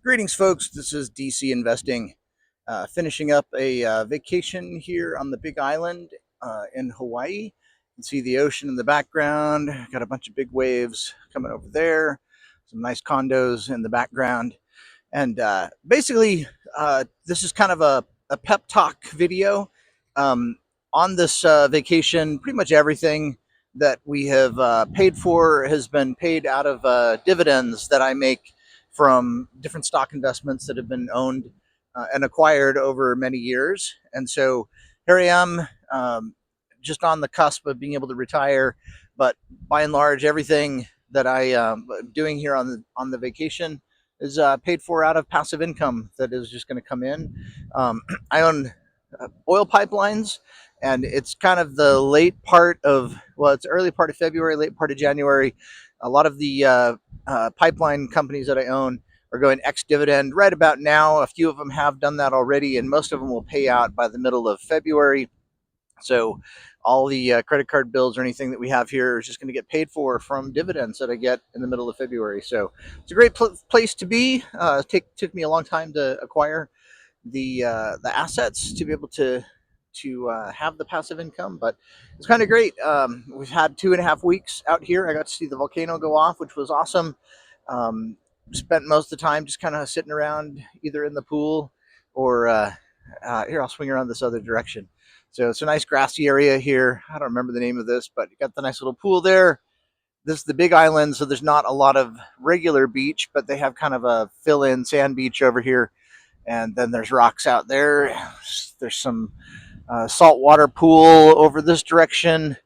Greetings, folks. This is DC Investing, finishing up a vacation here on the Big Island in Hawaii. You can see the ocean in the background. Got a bunch of big waves coming over there. Some nice condos in the background. And basically, this is kind of a pep talk video. Um, on this vacation, pretty much everything that we have paid for has been paid out of dividends that I make from different stock investments that have been owned and acquired over many years. And so here I am, just on the cusp of being able to retire. But by and large, everything that I am doing here on the vacation is paid for out of passive income that is just going to come in. I own oil pipelines, and it's kind of the late part of, well, it's early part of February, late part of January. A lot of the pipeline companies that I own are going ex-dividend right about now. A few of them have done that already, and most of them will pay out by the middle of February. So all the credit card bills or anything that we have here is just going to get paid for from dividends that I get in the middle of February. So it's a great place to be. Took me a long time to acquire the assets to be able to have the passive income, but it's kind of great. We've had 2.5 weeks out here. I got to see the volcano go off, which was awesome. Spent most of the time just kind of sitting around either in the pool or here, I'll swing around this other direction. So it's a nice grassy area here. I don't remember the name of this, but you got the nice little pool there. This is the Big Island, so there's not a lot of regular beach, but they have kind of a fill-in sand beach over here. And then there's rocks out there. There's some saltwater pool over this direction.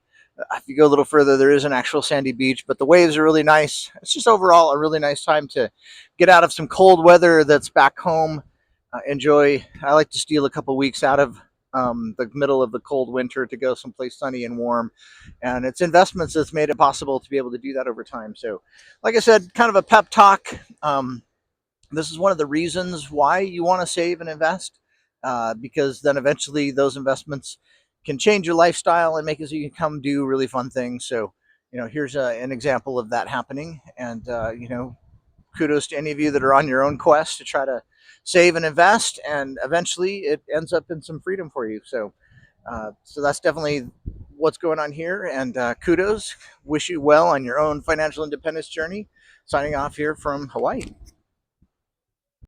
If you go a little further, there is an actual sandy beach, but the waves are really nice. It's just overall a really nice time to get out of some cold weather that's back home. Enjoy. I like to steal a couple weeks out of the middle of the cold winter to go someplace sunny and warm. And it's investments that's made it possible to be able to do that over time. So, like I said, kind of a pep talk. This is one of the reasons why you want to save and invest, because then eventually those investments can change your lifestyle and make it so you can come do really fun things. So, here's an example of that happening. And, kudos to any of you that are on your own quest to try to save and invest, and eventually it ends up in some freedom for you. So that's definitely what's going on here. And kudos. Wish you well on your own financial independence journey. Signing off here from Hawaii.